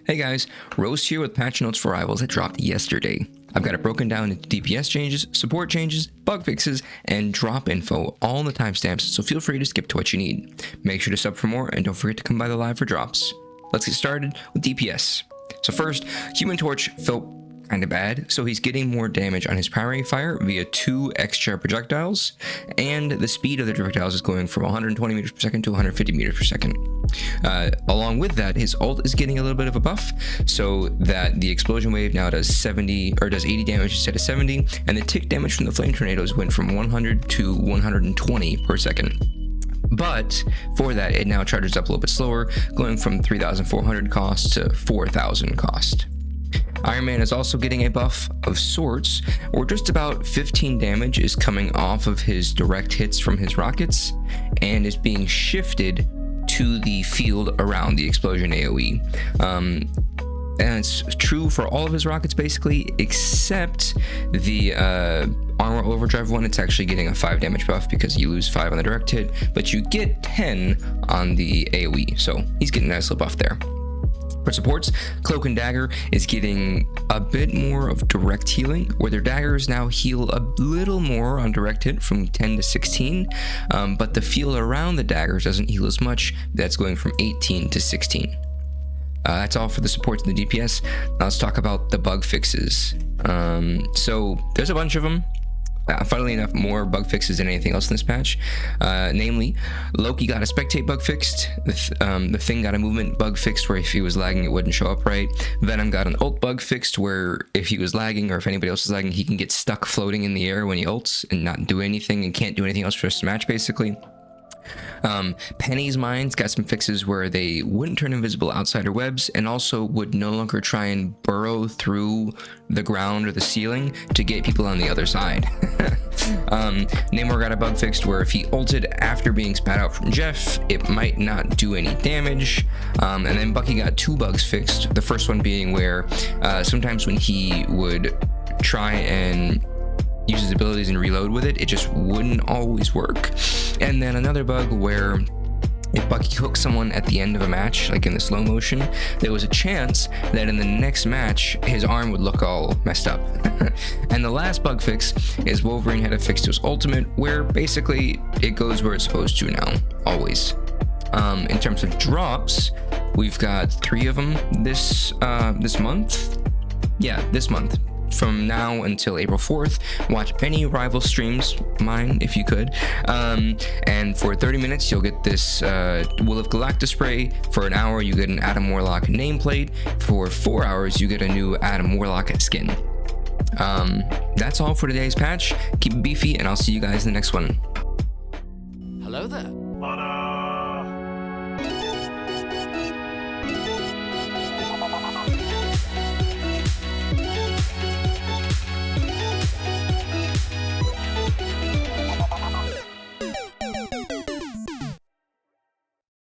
Hey guys, Rose here with patch notes for Rivals that dropped yesterday. I've got it broken down into DPS changes, support changes, bug fixes, and drop info, all in the timestamps, so feel free to skip to what you need. Make sure to sub for more, and don't forget to come by the live for drops. Let's get started with DPS. So first, Human Torch felt kinda bad, so he's getting more damage on his primary fire via 2 extra projectiles, and the speed of the projectiles is going from 120 meters per second to 150 meters per second. Along with that, his ult is getting a little bit of a buff, so that the explosion wave now does 80 damage instead of 70, and the tick damage from the flame tornadoes went from 100 to 120 per second. But for that, it now charges up a little bit slower, going from 3,400 cost to 4,000 cost. Iron Man is also getting a buff of sorts, where just about 15 damage is coming off of his direct hits from his rockets, and is being shifted to the field around the explosion AoE. And it's true for all of his rockets basically, except the armor overdrive one. It's actually getting a 5 damage buff because you lose 5 on the direct hit, but you get 10 on the AoE, so he's getting a nice little buff there. For supports, Cloak and Dagger is getting a bit more of direct healing, where their daggers now heal a little more on direct hit from 10 to 16, but the field around the daggers doesn't heal as much. That's going from 18 to 16. That's all for the supports in the DPS. Now let's talk about the bug fixes. So there's a bunch of them. Funnily enough, more bug fixes than anything else in this patch. Namely, Loki got a spectate bug fixed. The Thing got a movement bug fixed, where if he was lagging, it wouldn't show up right. Venom got an ult bug fixed, where if he was lagging or if anybody else is lagging, he can get stuck floating in the air when he ults and not do anything and can't do anything else for this match, basically. Penny's mines got some fixes where they wouldn't turn invisible outsider webs, and also would no longer try and burrow through the ground or the ceiling to get people on the other side. Namor got a bug fixed where if he ulted after being spat out from Jeff, it might not do any damage. And then Bucky got 2 bugs fixed. The first one being where sometimes when he would try and use his abilities and reload with it, it just wouldn't always work. And then another bug where if Bucky hooked someone at the end of a match, like in the slow motion, there was a chance that in the next match, his arm would look all messed up. And the last bug fix is Wolverine had a fix to his ultimate, where basically it goes where it's supposed to now, always. In terms of drops, we've got 3 of them this month. Yeah, this month. From now until April 4th, watch any rival streams, mine if you could, and for 30 minutes you'll get this Will of Galactus spray. For an hour you get an Adam Warlock nameplate. For 4 hours you get a new Adam Warlock skin. That's all for today's patch. Keep it beefy, and I'll see you guys in the next one. Hello there.